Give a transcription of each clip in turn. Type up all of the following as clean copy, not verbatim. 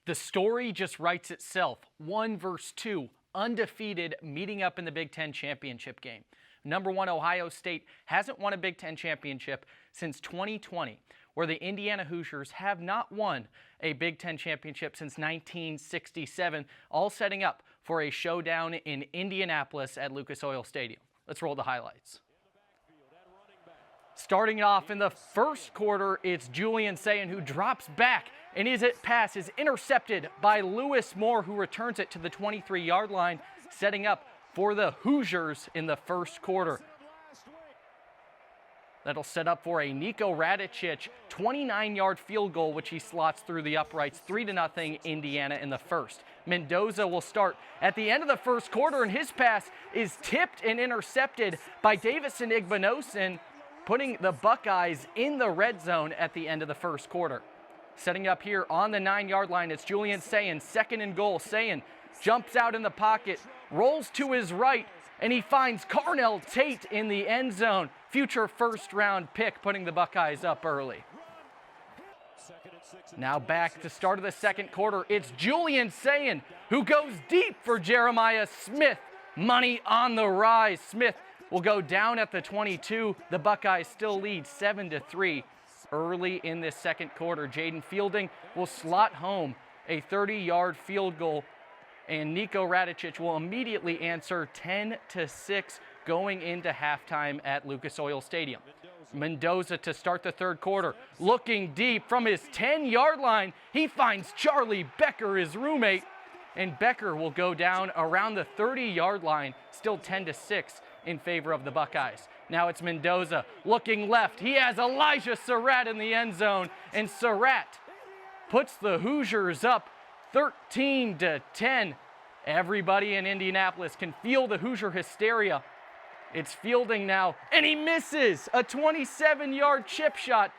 The story just writes itself. 1 versus 2, undefeated, meeting up in the Big Ten championship game. Number 1 Ohio State hasn't won a Big Ten championship since 2020, where the Indiana Hoosiers have not won a Big Ten championship since 1967, all setting up for a showdown in Indianapolis at Lucas Oil Stadium. Let's roll the highlights. Starting off in the first quarter, it's Julian Sayin who drops back, and his pass is intercepted by Lewis Moore, who returns it to the 23-yard line, setting up for the Hoosiers in the first quarter. That'll set up for a Nico Radicic 29-yard field goal, which he slots through the uprights, 3-0 Indiana in the first. Mendoza will start at the end of the first quarter, and his pass is tipped and intercepted by Davison Igbinosun, putting the Buckeyes in the red zone at the end of the first quarter. Setting up here on the 9-yard line, it's Julian Sayin, 2nd and goal. Sayin jumps out in the pocket, rolls to his right, and he finds Carnell Tate in the end zone. Future first-round pick, putting the Buckeyes up early. Now back to start of the second quarter, it's Julian Sayin who goes deep for Jeremiah Smith. Money on the rise. Smith will go down at the 22. The Buckeyes still lead 7-3 early in this second quarter. Jaden Fielding will slot home a 30-yard field goal, and Nico Radicic will immediately answer 10-6 going into halftime at Lucas Oil Stadium. Mendoza to start the third quarter, looking deep from his 10-yard line. He finds Charlie Becker, his roommate, and Becker will go down around the 30-yard line, still 10-6 in favor of the Buckeyes. Now it's Mendoza looking left. He has Elijah Surratt in the end zone, and Surratt puts the Hoosiers up 13-10. Everybody in Indianapolis can feel the Hoosier hysteria. It's Fielding now, and he misses a 27-yard chip shot.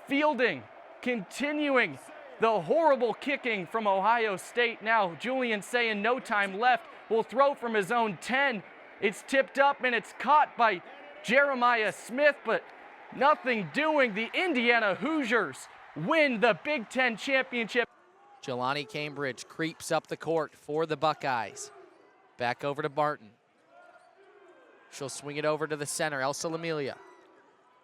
Fielding continuing the horrible kicking from Ohio State. Now Julian Sayin, no time left, will throw from his own 10. It's tipped up and it's caught by Jeremiah Smith, but nothing doing. The Indiana Hoosiers win the Big Ten championship. Jelani Cambridge creeps up the court for the Buckeyes. Back over to Barton. She'll swing it over to the center, Elsa Lamiglia.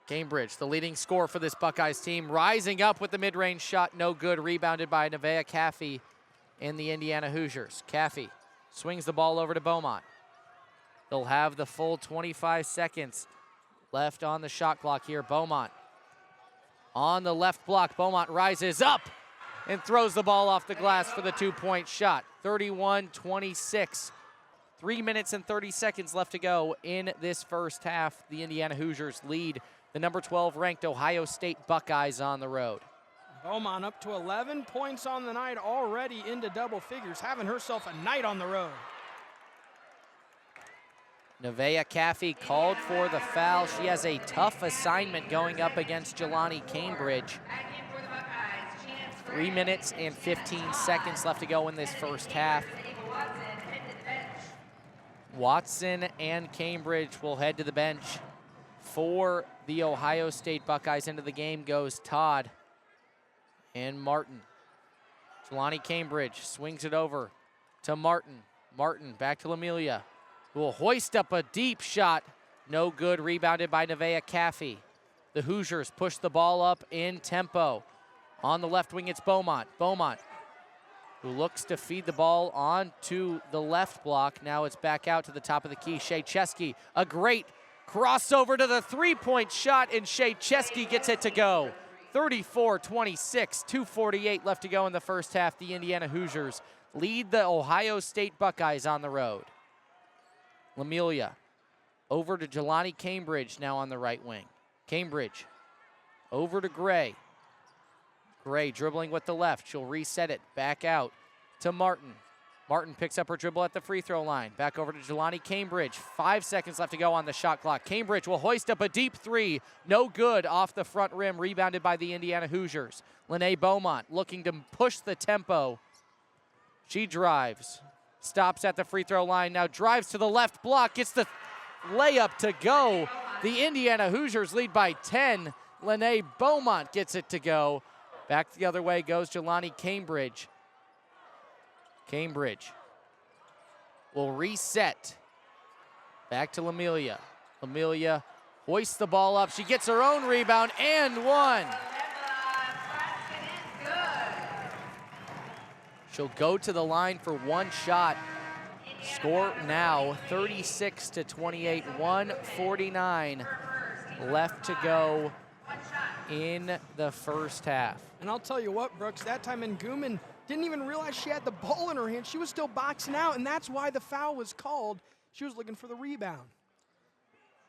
Cambridge, the leading scorer for this Buckeyes team, rising up with the mid-range shot, no good, rebounded by Nevaeh Caffey in the Indiana Hoosiers. Caffey swings the ball over to Beaumont. They'll have the full 25 seconds left on the shot clock here. Beaumont on the left block. Beaumont rises up and throws the ball off the glass for the two-point shot. 31-26. 3 minutes and 30 seconds left to go in this first half. The Indiana Hoosiers lead the number 12 ranked Ohio State Buckeyes on the road. Beaumont up to 11 points on the night, already into double figures, having herself a night on the road. Nevaeh Caffey called for the foul. She has a tough assignment going up against Jelani Cambridge. 3 minutes and 15 seconds left to go in this first half. Watson and Cambridge will head to the bench. For the Ohio State Buckeyes, into the game goes Todd and Martin. Jelani Cambridge swings it over to Martin. Martin back to Lamiglia, who will hoist up a deep shot. No good, rebounded by Nevaeh Caffey. The Hoosiers push the ball up in tempo. On the left wing, it's Beaumont. Beaumont, who looks to feed the ball on to the left block. Now it's back out to the top of the key. Shea Chesky, a great crossover to the three-point shot, and Shea Chesky gets it to go. 34-26, 2:48 left to go in the first half. The Indiana Hoosiers lead the Ohio State Buckeyes on the road. Lamiglia over to Jelani Cambridge now on the right wing. Cambridge over to Gray. Gray dribbling with the left. She'll reset it back out to Martin. Martin picks up her dribble at the free throw line. Back over to Jelani Cambridge. 5 seconds left to go on the shot clock. Cambridge will hoist up a deep three. No good, off the front rim, rebounded by the Indiana Hoosiers. Lene Beaumont looking to push the tempo. She drives, stops at the free throw line, now drives to the left block, gets the layup to go. The Indiana Hoosiers lead by 10. Lene Beaumont gets it to go. Back the other way goes Jelani Cambridge. Cambridge will reset. Back to Lamelia. Lamelia hoists the ball up. She gets her own rebound and one. She'll go to the line for one shot. Score now 36-28, 1:49 left to go in the first half. And I'll tell you what, Brooks, that time Nguyen didn't even realize she had the ball in her hand. She was still boxing out, and that's why the foul was called. She was looking for the rebound.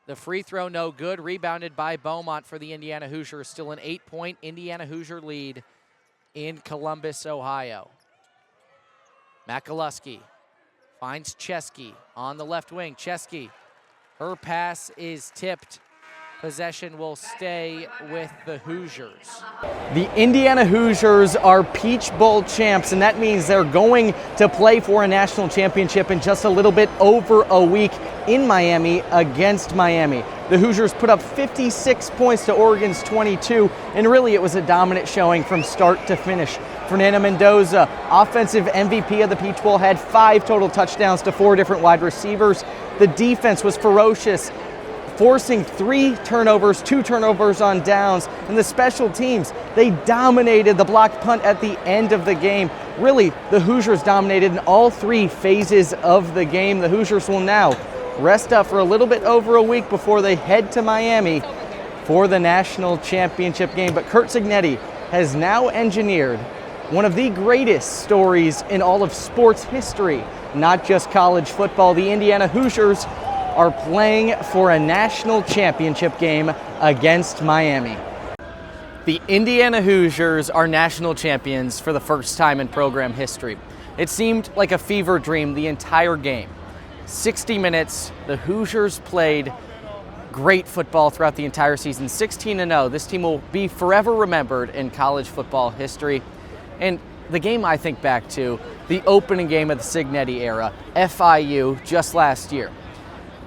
The free throw no good, rebounded by Beaumont for the Indiana Hoosiers. Still an 8-point Indiana Hoosier lead in Columbus, Ohio. Makaluski finds Chesky on the left wing. Chesky, her pass is tipped. Possession will stay with the Hoosiers. The Indiana Hoosiers are Peach Bowl champs, and that means they're going to play for a national championship in just a little bit over a week in Miami against Miami. The Hoosiers put up 56 points to Oregon's 22, and really it was a dominant showing from start to finish. Fernanda Mendoza, offensive MVP of the Peach Bowl, had 5 total touchdowns to 4 different wide receivers. The defense was ferocious, forcing 3 turnovers, 2 turnovers on downs. And the special teams, they dominated the blocked punt at the end of the game. Really, the Hoosiers dominated in all 3 phases of the game. The Hoosiers will now rest up for a little bit over a week before they head to Miami for the national championship game. But Curt Cignetti has now engineered one of the greatest stories in all of sports history, not just college football. The Indiana Hoosiers are playing for a national championship game against Miami. The Indiana Hoosiers are national champions for the first time in program history. It seemed like a fever dream the entire game. 60 minutes, the Hoosiers played great football throughout the entire season. 16-0, this team will be forever remembered in college football history. And the game I think back to, the opening game of the Cignetti era, FIU, just last year.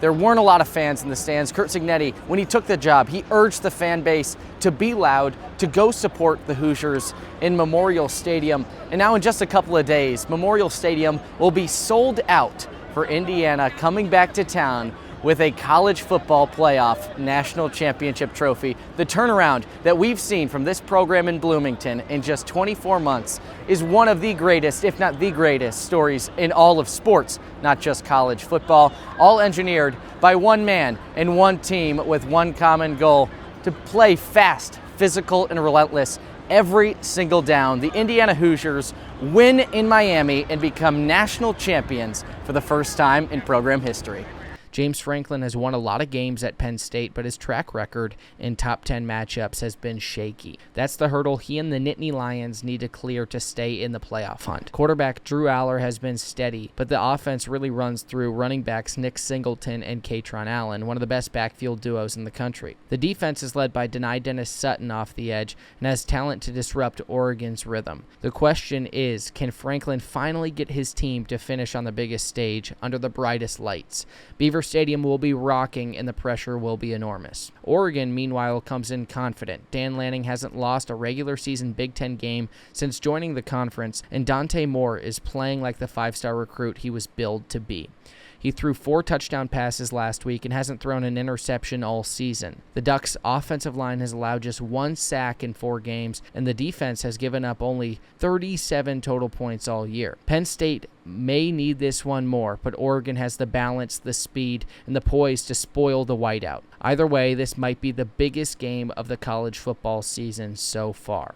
There weren't a lot of fans in the stands. Curt Cignetti, when he took the job, he urged the fan base to be loud, to go support the Hoosiers in Memorial Stadium. And now in just a couple of days, Memorial Stadium will be sold out for Indiana coming back to town with a college football playoff national championship trophy. The turnaround that we've seen from this program in Bloomington in just 24 months is one of the greatest, if not the greatest, stories in all of sports, not just college football, all engineered by one man and one team with one common goal: to play fast, physical, and relentless every single down. The Indiana Hoosiers win in Miami and become national champions for the first time in program history. James Franklin has won a lot of games at Penn State, but his track record in top 10 matchups has been shaky. That's the hurdle he and the Nittany Lions need to clear to stay in the playoff hunt. Quarterback Drew Aller has been steady, but the offense really runs through running backs Nick Singleton and Katron Allen, one of the best backfield duos in the country. The defense is led by Denai Dennis Sutton off the edge and has talent to disrupt Oregon's rhythm. The question is, can Franklin finally get his team to finish on the biggest stage under the brightest lights? Beaver Stadium will be rocking and the pressure will be enormous. Oregon, meanwhile, comes in confident. Dan Lanning hasn't lost a regular season Big Ten game since joining the conference, and Dante Moore is playing like the 5-star recruit he was billed to be. He threw 4 touchdown passes last week and hasn't thrown an interception all season. The Ducks' offensive line has allowed just 1 sack in 4 games, and the defense has given up only 37 total points all year. Penn State may need this one more, but Oregon has the balance, the speed, and the poise to spoil the whiteout. Either way, this might be the biggest game of the college football season so far.